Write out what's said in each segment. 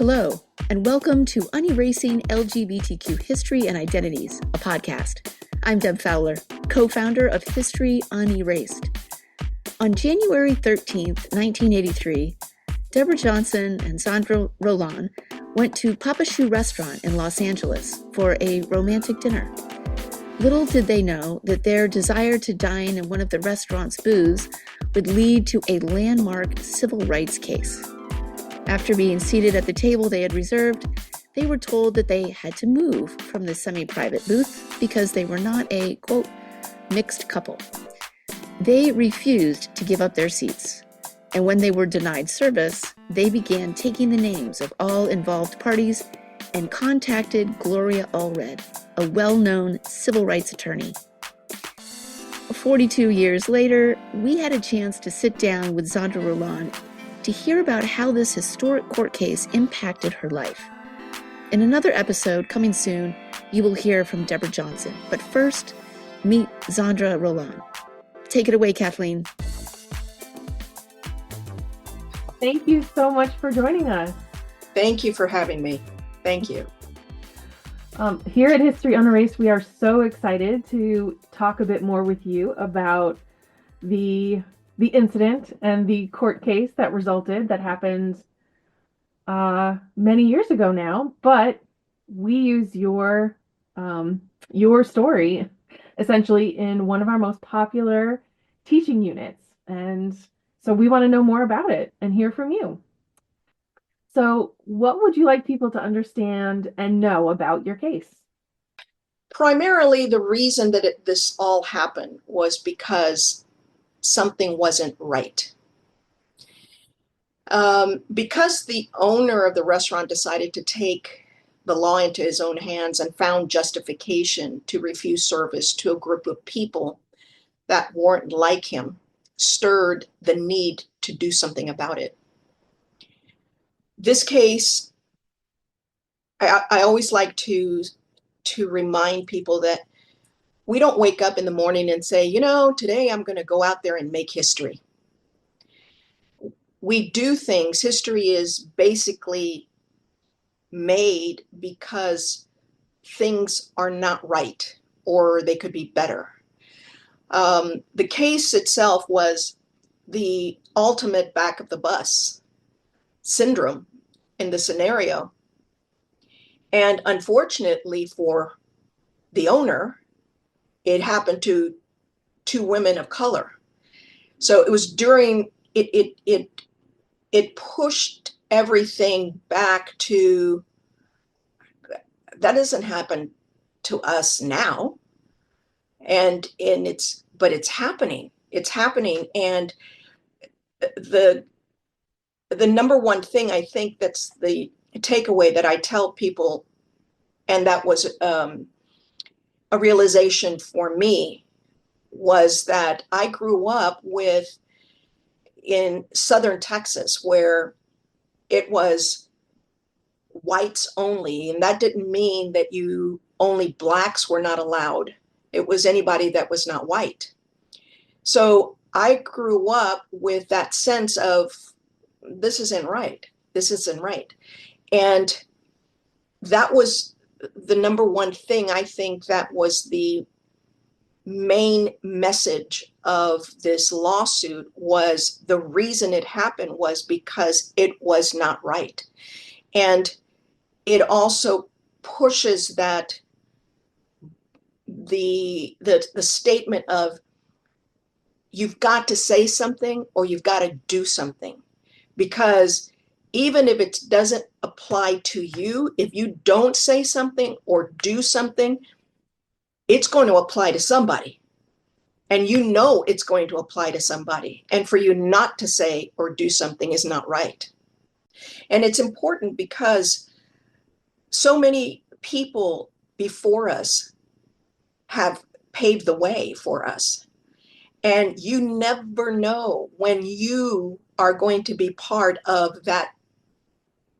Hello, and welcome to Unerasing LGBTQ History and Identities, a podcast. I'm Deb Fowler, co-founder of History Unerased. On January 13th, 1983, Deborah Johnson and Zandra Rolón went to Papa Choux restaurant in Los Angeles for a romantic dinner. Little did they know that their desire to dine in one of the restaurant's booths would lead to a landmark civil rights case. After being seated at the table they had reserved, they were told that they had to move from the semi-private booth because they were not a, quote, mixed couple. They refused to give up their seats, and when they were denied service, they began taking the names of all involved parties and contacted Gloria Allred, a well-known civil rights attorney. 42 years later, we had a chance to sit down with Zandra Rolón to hear about how this historic court case impacted her life. In another episode coming soon, you will hear from Deborah Johnson. But first, meet Zandra Rolón. Take it away, Kathleen. Thank you so much for joining us. Thank you for having me. Thank you. Here at History Unerased, we are so excited to talk a bit more with you about the incident and the court case that happened many years ago now, but we use your story essentially in one of our most popular teaching units. And so we want to know more about it and hear from you. So what would you like people to understand and know about your case? Primarily, the reason that this all happened was because something wasn't right. Because the owner of the restaurant decided to take the law into his own hands and found justification to refuse service to a group of people that weren't like him, stirred the need to do something about it. This case, I always like to remind people that we don't wake up in the morning and say, today I'm going to go out there and make history. We do things. History is basically made because things are not right or they could be better. The case itself was the ultimate back of the bus syndrome in the scenario. And unfortunately for the owner, it happened to two women of color. So it was during it pushed everything back to, that doesn't happen to us now. But it's happening. It's happening. And the number one thing I think that's the takeaway that I tell people, and that was a realization for me, was that I grew up in southern Texas where it was whites only, and that didn't mean that only blacks were not allowed. It was anybody that was not white. So I grew up with that sense of this isn't right. This isn't right. And that was the number one thing I think that was the main message of this lawsuit, was the reason it happened was because it was not right. And it also pushes that the statement of you've got to say something or you've got to do something, because even if it doesn't apply to you, if you don't say something or do something, it's going to apply to somebody. And it's going to apply to somebody. And for you not to say or do something is not right. And it's important because so many people before us have paved the way for us. And you never know when you are going to be part of that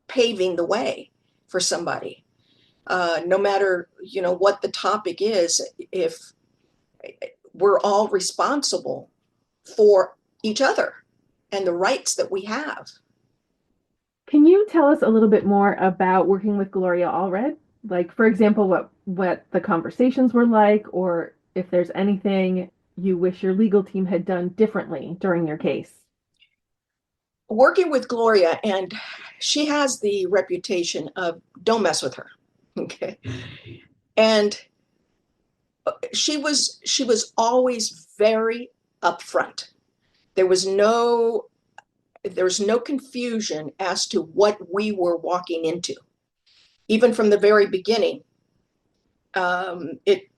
paving the way for somebody. No matter, what the topic is, if we're all responsible for each other and the rights that we have. Can you tell us a little bit more about working with Gloria Allred? Like, for example, what the conversations were like, or if there's anything you wish your legal team had done differently during your case. Working with Gloria, and she has the reputation of don't mess with her. Okay. And she was always very upfront. There was no confusion as to what we were walking into. Even from the very beginning, it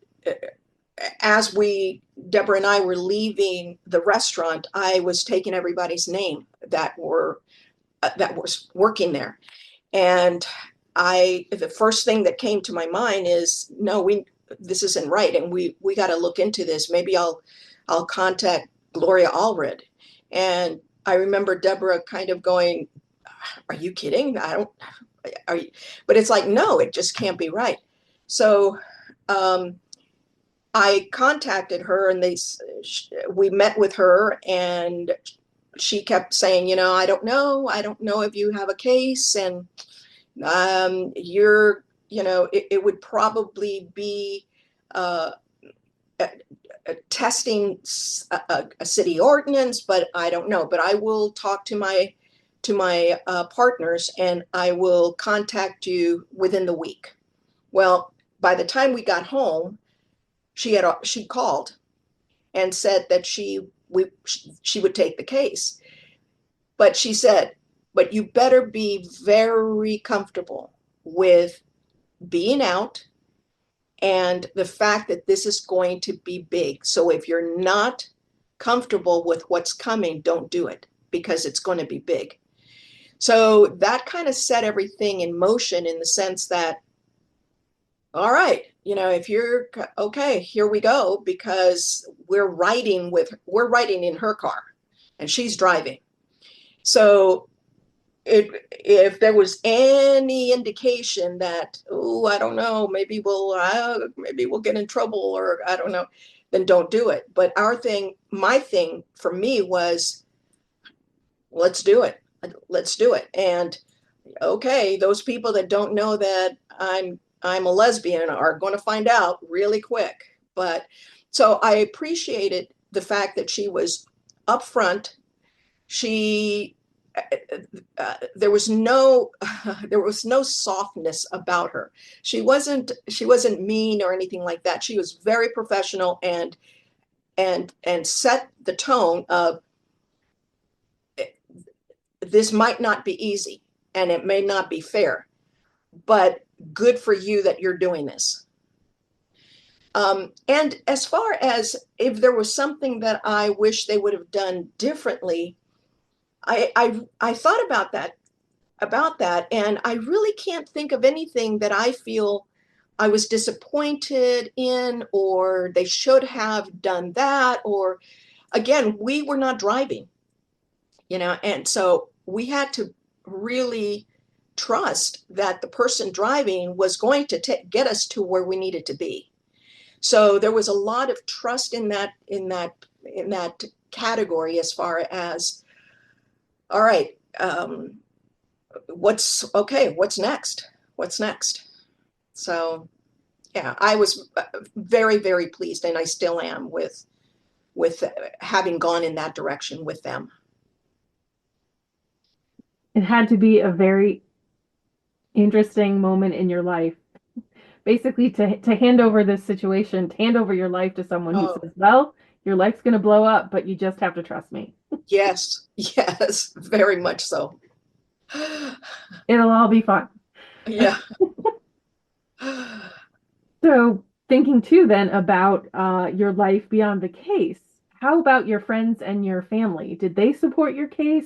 as Deborah and I were leaving the restaurant, I was taking everybody's name that was working there, and the first thing that came to my mind is, no, this isn't right, and we got to look into this. Maybe I'll contact Gloria Allred. And I remember Deborah kind of going, "Are you kidding? I don't. Are you?" But it's like, no, it just can't be right. So I contacted her, and we met with her, and she kept saying, I don't know if you have a case, and it would probably be testing a city ordinance, but I don't know. But I will talk to my partners, and I will contact you within the week. Well, by the time we got home, she called and said that she would take the case. But she said, but you better be very comfortable with being out and the fact that this is going to be big. So if you're not comfortable with what's coming, don't do it, because it's going to be big. So that kind of set everything in motion, in the sense that, all right, if you're okay, here we go, because we're riding in her car and she's driving. So if there was any indication that, oh, I don't know, maybe we'll get in trouble, or I don't know, then don't do it. But my thing for me was, let's do it. And okay, those people that don't know that I'm a lesbian are going to find out really quick. But so I appreciated the fact that she was upfront. There was no softness about her. She wasn't mean or anything like that. She was very professional, and set the tone of, this might not be easy and it may not be fair, but good for you that you're doing this. And as far as if there was something that I wish they would have done differently, I thought about that, and I really can't think of anything that I feel I was disappointed in, or they should have done that. Or again, we were not driving, and so we had to really trust that the person driving was going to get us to where we needed to be. So there was a lot of trust in that category, as far as, all right, what's next? So yeah, I was very, very pleased, and I still am, with having gone in that direction with them. It had to be a very interesting moment in your life, basically, to hand over this situation, to hand over your life to someone who says, well, your life's going to blow up, but you just have to trust me. Yes, very much so. It'll all be fine. Yeah. So thinking too then about your life beyond the case, how about your friends and your family? Did they support your case?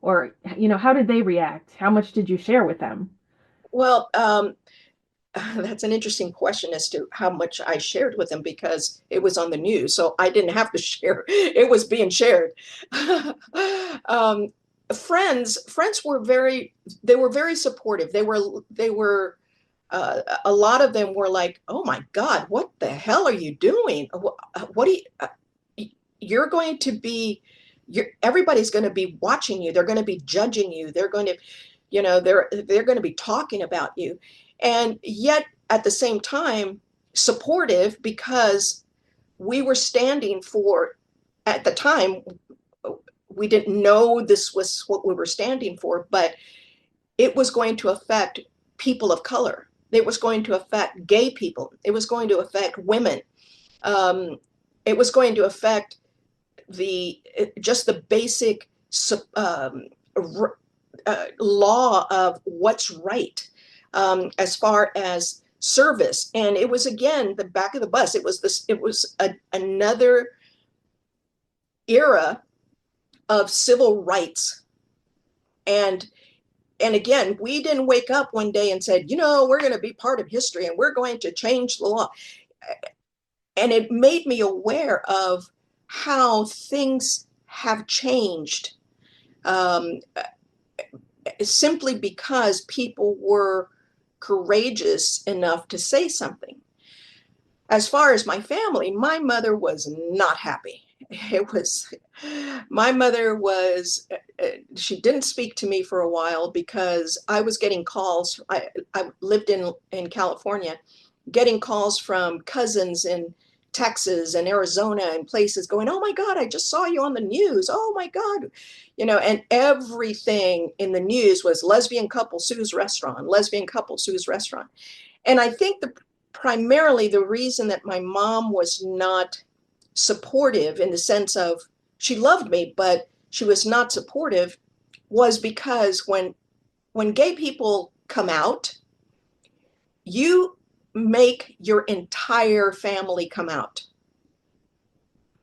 Or, how did they react? How much did you share with them? Well, that's an interesting question as to how much I shared with them, because it was on the news, so I didn't have to share. It was being shared. Friends were very supportive. They were a lot of them were like, "Oh my God, what the hell are you doing? What do you're going to be? Everybody's going to be watching you. They're going to be judging you. They're going to." they're going to be talking about you. And yet at the same time, supportive, because we were standing for, at the time, we didn't know this was what we were standing for, but it was going to affect people of color. It was going to affect gay people. It was going to affect women. It was going to affect just the basic law of what's right, as far as service. And it was, again, the back of the bus. It was another era of civil rights. And again, we didn't wake up one day and said, we're going to be part of history and we're going to change the law. And it made me aware of how things have changed, simply because people were courageous enough to say something. As far as my family, my mother was not happy. My mother was, she didn't speak to me for a while because I was getting calls. I lived in California, getting calls from cousins in Texas and Arizona and places going, oh my God, I just saw you on the news. Oh my God. And everything in the news was lesbian couple sues restaurant, lesbian couple sues restaurant. And I think primarily the reason that my mom was not supportive, in the sense of, she loved me, but she was not supportive, was because when gay people come out, you make your entire family come out.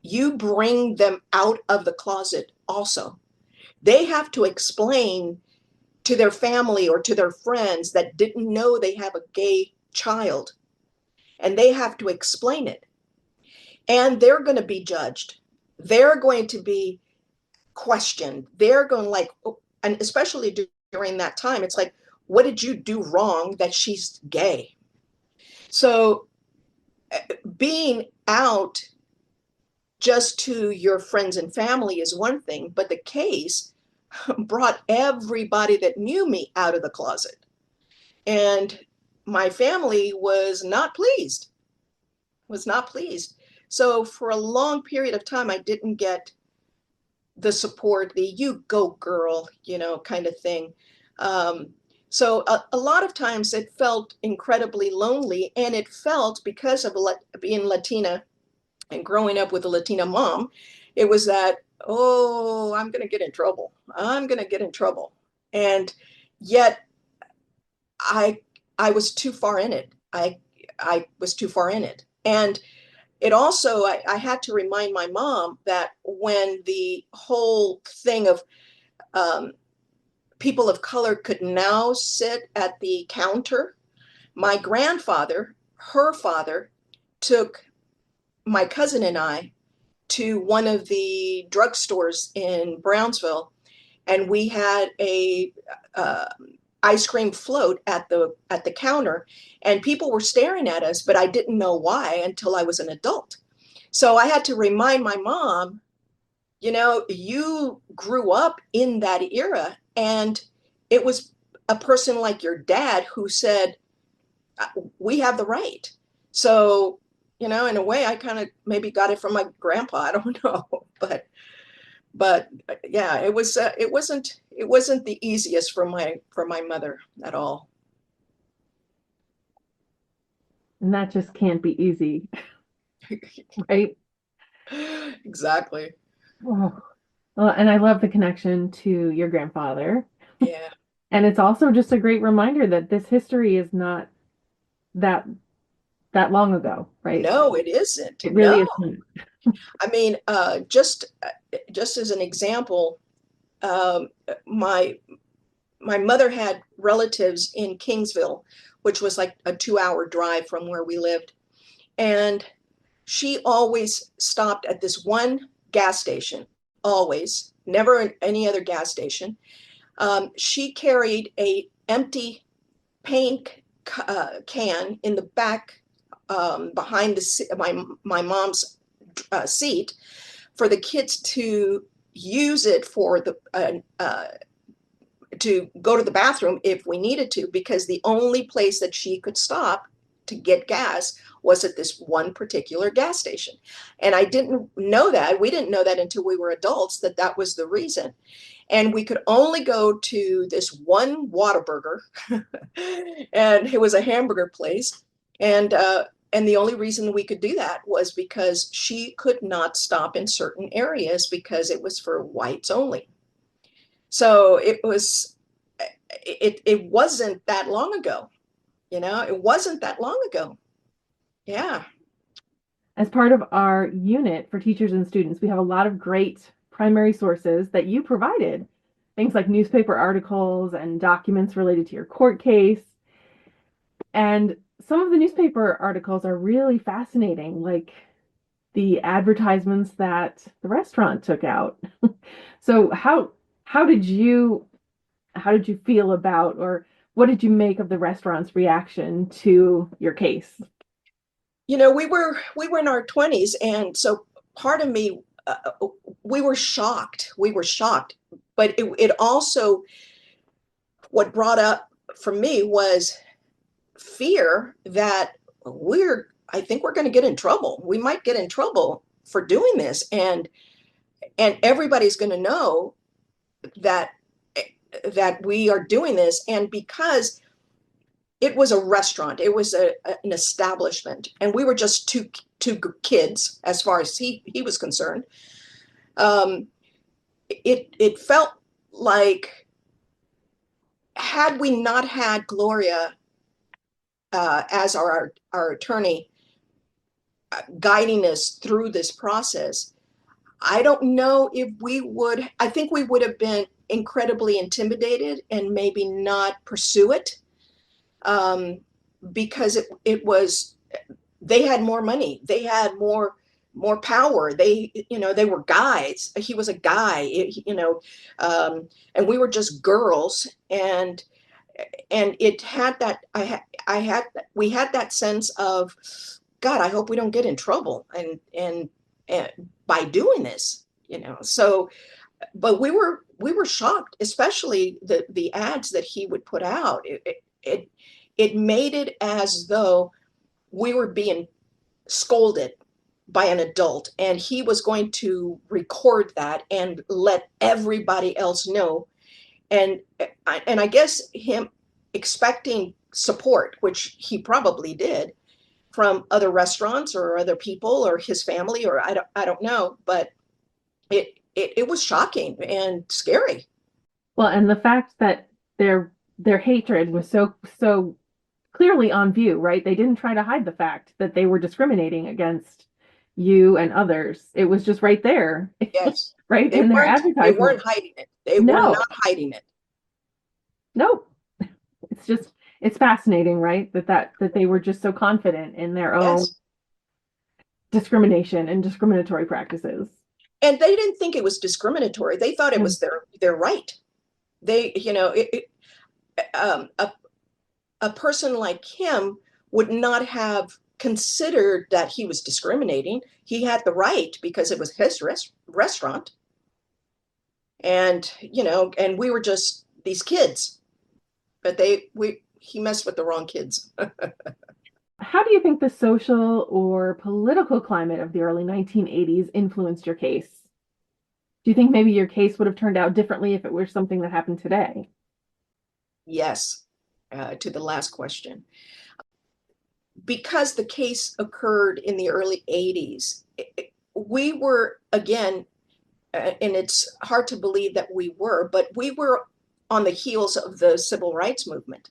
You bring them out of the closet also. They have to explain to their family or to their friends that didn't know they have a gay child, and they have to explain it. And they're going to be judged. They're going to be questioned. They're going and especially during that time, it's like, what did you do wrong that she's gay? So being out just to your friends and family is one thing, but the case brought everybody that knew me out of the closet. And my family was not pleased. So for a long period of time, I didn't get the support, the "you go girl," kind of thing. So a lot of times it felt incredibly lonely, and it felt, because of being Latina and growing up with a Latina mom, it was that, oh, I'm going to get in trouble. I'm going to get in trouble. And yet I was too far in it. I was too far in it. And it also, I had to remind my mom that when the whole thing of people of color could now sit at the counter, my grandfather, her father, took my cousin and I to one of the drugstores in Brownsville, and we had a ice cream float at the counter, and people were staring at us, but I didn't know why until I was an adult. So I had to remind my mom, you grew up in that era, and it was a person like your dad who said, we have the right. So, in a way, I kind of maybe got it from my grandpa. I don't know, but yeah, it wasn't the easiest for my mother at all. And that just can't be easy, right? Exactly. Oh. Well, and I love the connection to your grandfather. Yeah. And it's also just a great reminder that this history is not that long ago, right? No, it isn't. It No. really isn't. I mean, just as an example, um, my mother had relatives in Kingsville, which was like a 2-hour drive from where we lived. And she always stopped at this one gas station, always, never any other gas station. She carried a empty paint can in the back, behind my mom's seat, for the kids to use it for to go to the bathroom if we needed to, because the only place that she could stop to get gas was at this one particular gas station. And I didn't know that. We didn't know that until we were adults, that that was the reason. And we could only go to this one Whataburger, and it was a hamburger place. And the only reason we could do that was because she could not stop in certain areas because it was for whites only. So it wasn't that long ago, it wasn't that long ago. Yeah. As part of our unit for teachers and students, we have a lot of great primary sources that you provided, things like newspaper articles and documents related to your court case. And some of the newspaper articles are really fascinating, like the advertisements that the restaurant took out. So how did you feel about, or what did you make of the restaurant's reaction to your case? We were in our 20s, and so part of me, we were shocked. But it also, what brought up for me was fear that I think we're going to get in trouble. We might get in trouble for doing this, and everybody's going to know that we are doing this. And because it was a restaurant, it was an establishment, and we were just two kids as far as he was concerned. It felt like, had we not had Gloria as our attorney guiding us through this process, I don't know if I think we would have been incredibly intimidated and maybe not pursue it, because they had more money, they had more power, they were guys. He was a guy, and we were just girls, and it had that, we had that sense of, God, I hope we don't get in trouble and by doing this, so. But we were shocked, especially the ads that he would put out. It made it as though we were being scolded by an adult, and he was going to record that and let everybody else know. And I guess him expecting support, which he probably did, from other restaurants or other people or his family, or I don't know, but it was shocking and scary. Well, and the fact that their hatred was so clearly on view, right? They didn't try to hide the fact that they were discriminating against you and others. It was just right there. Yes. Right in their advertisement. They weren't hiding it. They were not hiding it. No. It's fascinating, right? That they were just so confident in their own discrimination and discriminatory practices. And they didn't think it was discriminatory. They thought it was their right. They, a person like him would not have considered that he was discriminating. He had the right because it was his restaurant. And, and we were just these kids, but he messed with the wrong kids. How do you think the social or political climate of the early 1980s influenced your case? Do you think maybe your case would have turned out differently if it were something that happened today? Yes, to the last question. Because the case occurred in the early 80s, we were, again, and it's hard to believe that we were, but we were on the heels of the civil rights movement,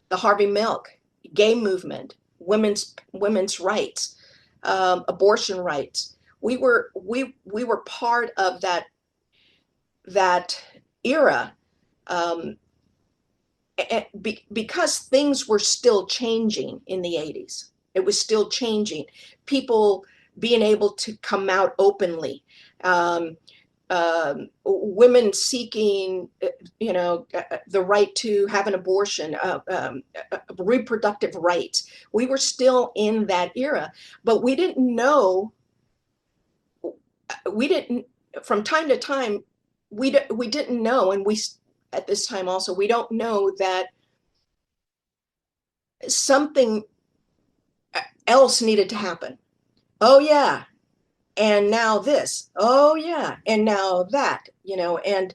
the Harvey Milk, gay movement, women's rights, abortion rights. We were part of that era, because things were still changing in the 80s. It was still changing. People being able to come out openly, women seeking, the right to have an abortion, reproductive rights. We were still in that era, but we didn't know. From time to time, we didn't know, and at this time also, we don't know that something else needed to happen. Oh yeah, and now this. Oh yeah, and now that. And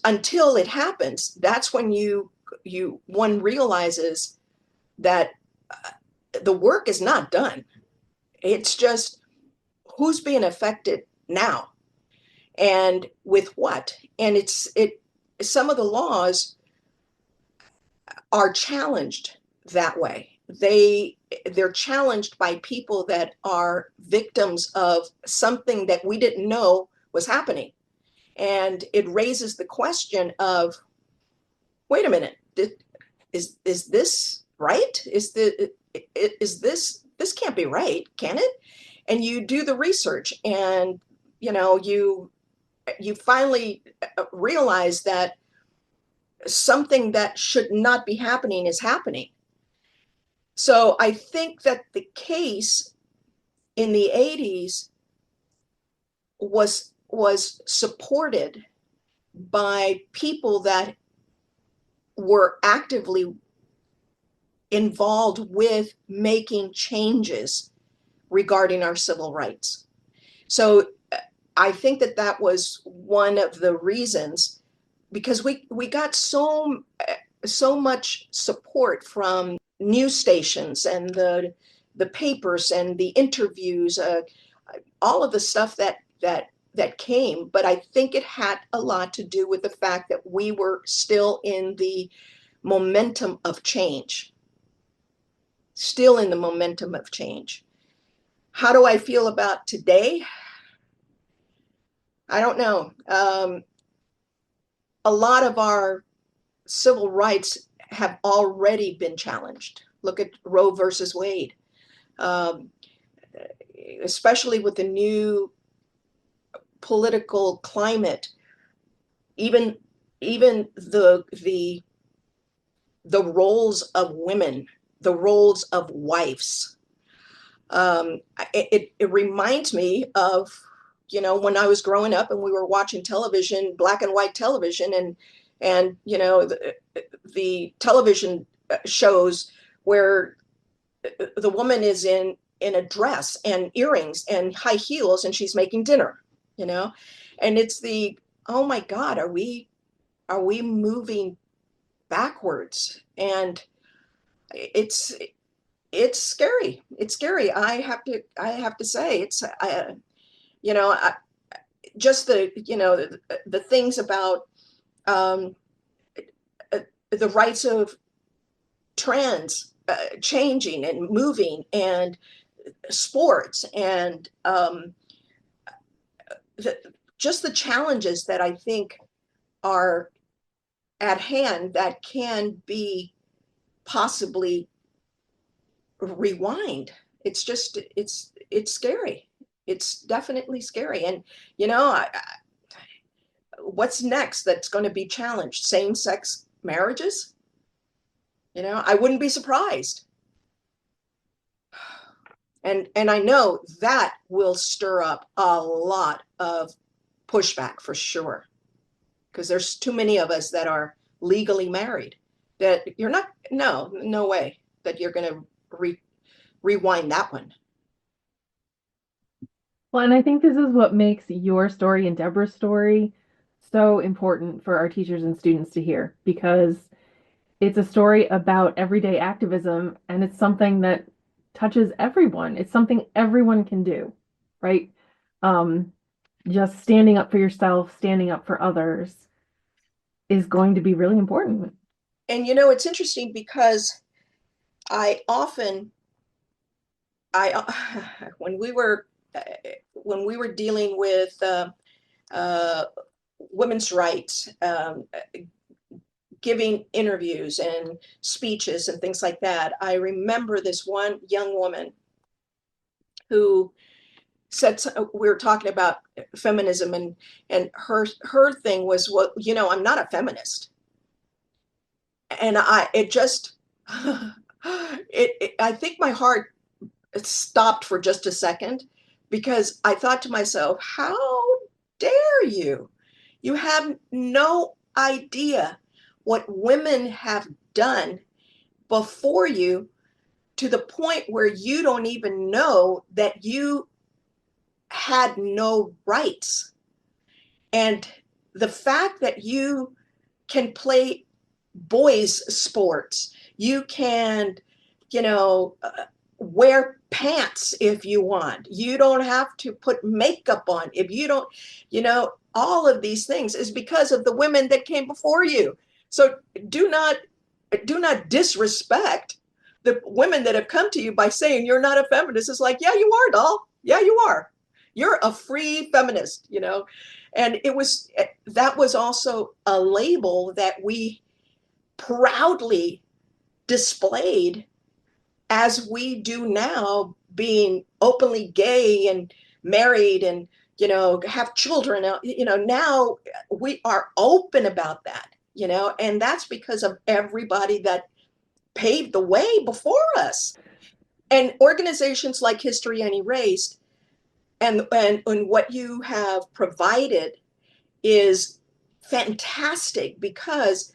until it happens, that's when one realizes that the work is not done. It's just who's being affected now and with what. And some of the laws are challenged that way. They're challenged by people that are victims of something that we didn't know was happening. And it raises the question of, wait a minute, is this right? Is this can't be right, can it? And you do the research, and you finally realize that something that should not be happening is happening. So I think that the case in the 80s was supported by people that were actively involved with making changes regarding our civil rights. So I think that was one of the reasons, because we got so much support from news stations and the papers and the interviews, all of the stuff that came. But I think it had a lot to do with the fact that we were still in the momentum of change. Still in the momentum of change. How do I feel about today? I don't know. A lot of our civil rights have already been challenged. Look at Roe versus Wade. Especially with the new political climate, even the roles of women, the roles of wives. It reminds me of, when I was growing up and we were watching television, black and white television, and the television shows where the woman is in a dress and earrings and high heels, and she's making dinner, and it's oh my God, are we moving backwards? And it's scary. It's scary. I have to say, it's just the things about the rights of trans changing and moving, and sports, and just the challenges that I think are at hand that can be possibly rewind. It's just it's scary. It's definitely scary. And what's next that's going to be challenged? Same-sex marriages? I wouldn't be surprised. And I know that will stir up a lot of pushback for sure, because there's too many of us that are legally married that you're not, no way that you're going to rewind that one. Well, and I think this is what makes your story and Deborah's story so important for our teachers and students to hear, because it's a story about everyday activism, and it's something that touches everyone. It's something everyone can do, right? Just standing up for yourself, standing up for others is going to be really important. And it's interesting because I when we were dealing with women's rights, giving interviews and speeches and things like that, I remember this one young woman who said, we were talking about feminism, and her thing was, well, I'm not a feminist. And it just I think my heart stopped for just a second, because I thought to myself, how dare you? You have no idea what women have done before you, to the point where you don't even know that you had no rights. And the fact that you can play boys sports, you can, you know, wear pants if you want, you don't have to put makeup on if you don't, all of these things is because of the women that came before you. So do not disrespect the women that have come to you by saying you're not a feminist. It's like, yeah, you are, doll. Yeah, you are. You're a free feminist. And that was also a label that we proudly displayed, as we do now, being openly gay and married and have children. Now we are open about that. And that's because of everybody that paved the way before us. And organizations like History Unerased and what you have provided is fantastic, because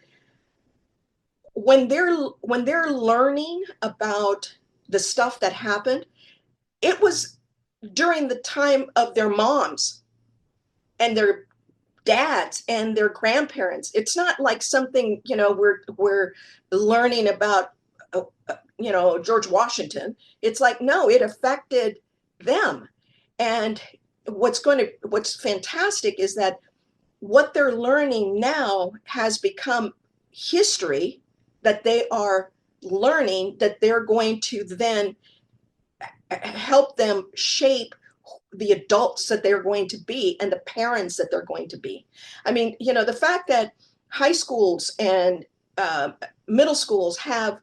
when they're learning about the stuff that happened, it was during the time of their moms and their dads and their grandparents. It's not like something we're learning about George Washington. It's like, no, it affected them. And what's fantastic is that what they're learning now has become history that they are learning, that they're going to then help them shape the adults that they're going to be and the parents that they're going to be. I mean, the fact that high schools and middle schools have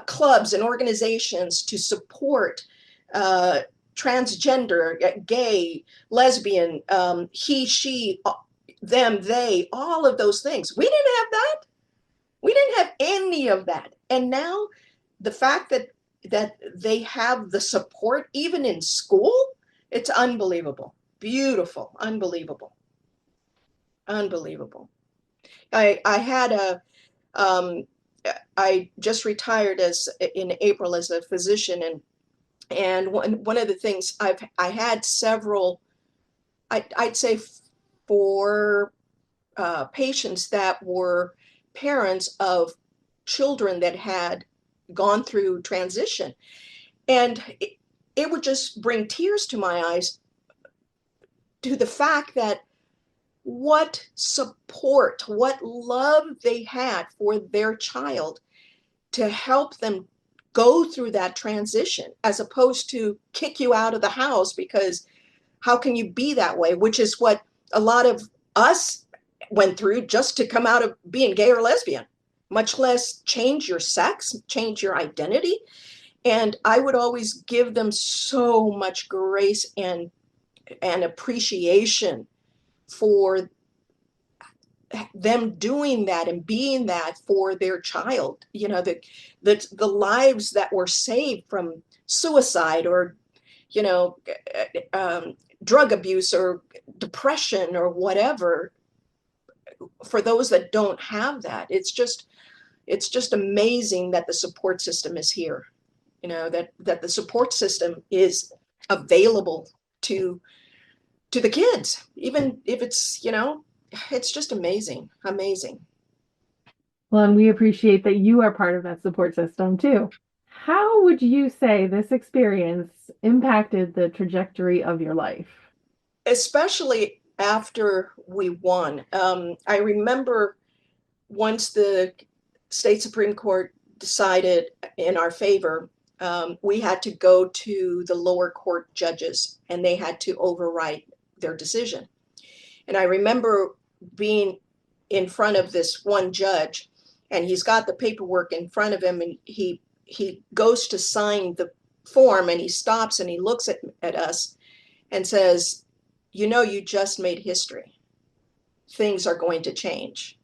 clubs and organizations to support transgender, gay, lesbian, he, she, them, they, all of those things. We didn't have that. We didn't have any of that. And now the fact that they have the support even in school, it's unbelievable. Beautiful, unbelievable. Unbelievable. I had I just retired in April as a physician, and one of the things I had several, I'd say 4 patients that were parents of children that had gone through transition. And it would just bring tears to my eyes, to the fact that what support, what love they had for their child to help them go through that transition, as opposed to kick you out of the house because how can you be that way, which is what a lot of us went through just to come out of being gay or lesbian, much less change your sex, change your identity. And I would always give them so much grace and appreciation for them doing that and being that for their child. The lives that were saved from suicide or drug abuse or depression or whatever. For those that don't have that, it's just amazing that the support system is here. That the support system is available to the kids, even if it's just amazing. Well, and we appreciate that you are part of that support system too. How would you say this experience impacted the trajectory of your life? Especially after we won. I remember once the state Supreme Court decided in our favor, we had to go to the lower court judges and they had to override their decision. And I remember being in front of this one judge, and he's got the paperwork in front of him, and he goes to sign the form, and he stops and he looks at us and says, you just made history. Things are going to change.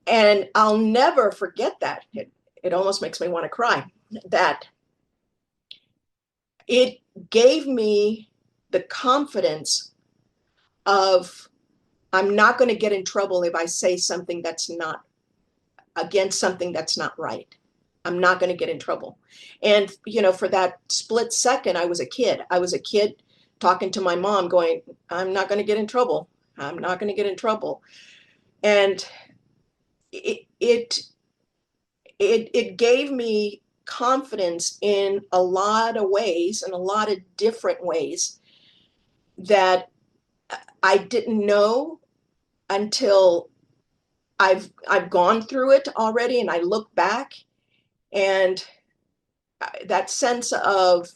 And I'll never forget that. It almost makes me want to cry. That it gave me the confidence of I'm not going to get in trouble if I say something that's not against something that's not right. I'm not going to get in trouble. And, for that split second, I was a kid. I was a kid talking to my mom going, I'm not going to get in trouble. I'm not going to get in trouble. And it gave me confidence in a lot of ways, in a lot of different ways that I didn't know until I've gone through it already, and I look back, and that sense of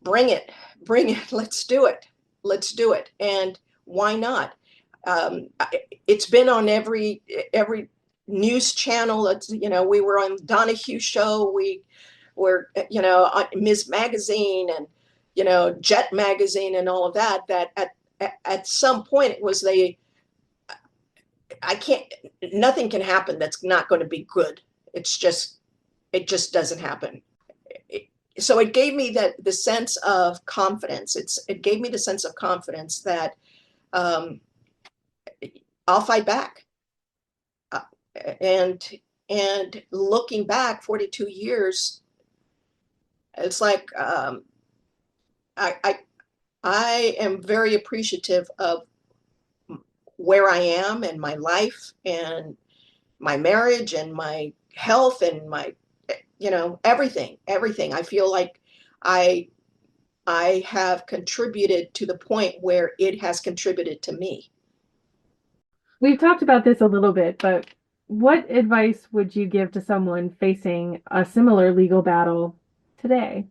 bring it, let's do it, and why not? It's been on every news channel. It's, we were on Donahue show. We were, on Ms. Magazine and, Jet Magazine and all of that. That at some point it was nothing can happen that's not going to be good. It just doesn't happen. So it gave me the sense of confidence. It gave me the sense of confidence that I'll fight back. And looking back 42 years, it's like I am very appreciative of where I am and my life and my marriage and my health and my, everything. I feel like I have contributed to the point where it has contributed to me. We've talked about this a little bit, but what advice would you give to someone facing a similar legal battle today?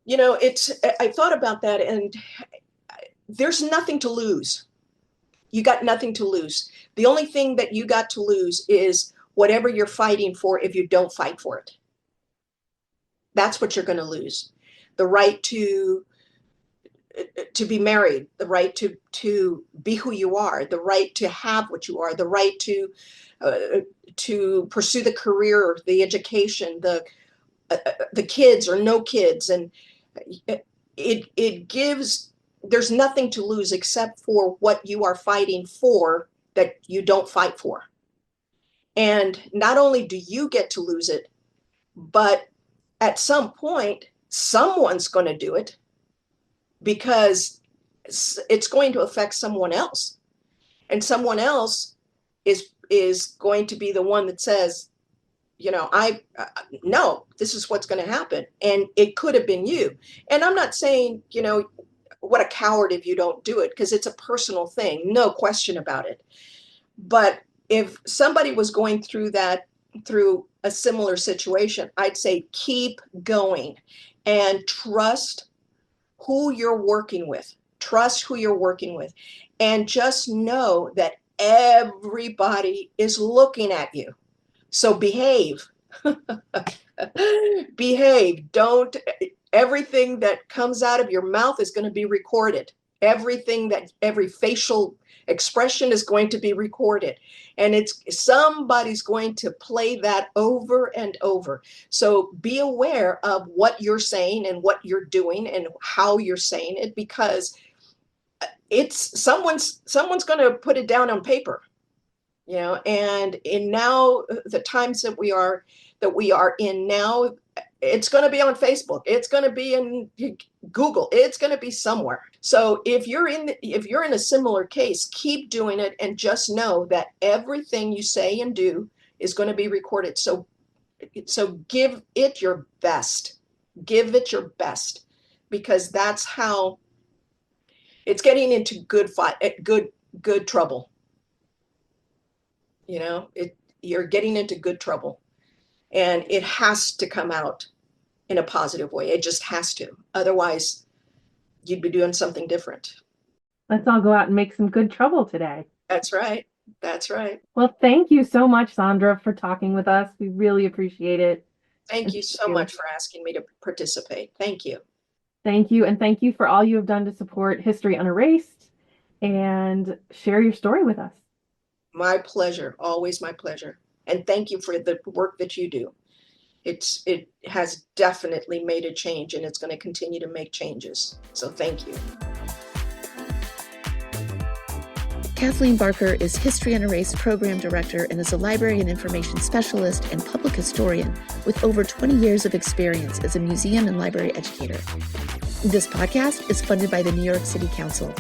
I thought about that, and there's nothing to lose. You got nothing to lose. The only thing that you got to lose is whatever you're fighting for if you don't fight for it. That's what you're going to lose. The right to be married, the right to be who you are, the right to have what you are, the right to pursue the career, the education, the kids or no kids. And it gives, there's nothing to lose except for what you are fighting for that you don't fight for. And not only do you get to lose it, but at some point, someone's going to do it because it's going to affect someone else. And someone else is going to be the one that says, no, this is what's going to happen. And it could have been you. And I'm not saying, what a coward if you don't do it, because it's a personal thing, no question about it. But if somebody was going through a similar situation, I'd say keep going and trust who you're working with. Trust who you're working with. And just know that everybody is looking at you. So behave. Behave. Everything that comes out of your mouth is going to be recorded. Every facial expression is going to be recorded. And somebody's going to play that over and over. So be aware of what you're saying and what you're doing and how you're saying it, because someone's going to put it down on paper. And in now the times that we are in now, it's going to be on Facebook, it's going to be in Google, it's going to be somewhere. So if you're in a similar case, keep doing it, and just know that everything you say and do is going to be recorded. So give it your best. Give it your best, because that's how it's getting into good trouble. You're getting into good trouble, and it has to come out in a positive way. It just has to. Otherwise, you'd be doing something different. Let's all go out and make some good trouble today. That's right. That's right. Well, thank you so much, Zandra, for talking with us. We really appreciate it. Thank you so much for asking me to participate. Thank you. Thank you. And thank you for all you have done to support History Unerased and share your story with us. My pleasure. Always my pleasure. And thank you for the work that you do. It has definitely made a change, and it's going to continue to make changes. So thank you. Kathleen Barker is History Unerased Program Director and is a library and information specialist and public historian with over 20 years of experience as a museum and library educator. This podcast is funded by the New York City Council.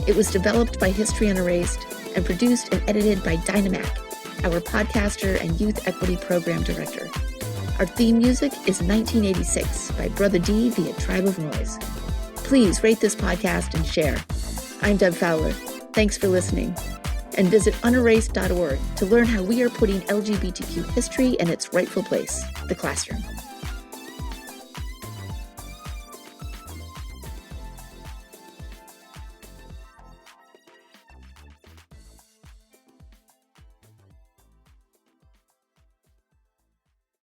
It was developed by History Unerased and produced and edited by Dynamac, our podcaster and youth equity program director. Our theme music is 1986 by Brother D via Tribe of Noise. Please rate this podcast and share. I'm Deb Fowler. Thanks for listening. And visit unerased.org to learn how we are putting LGBTQ history in its rightful place, the classroom.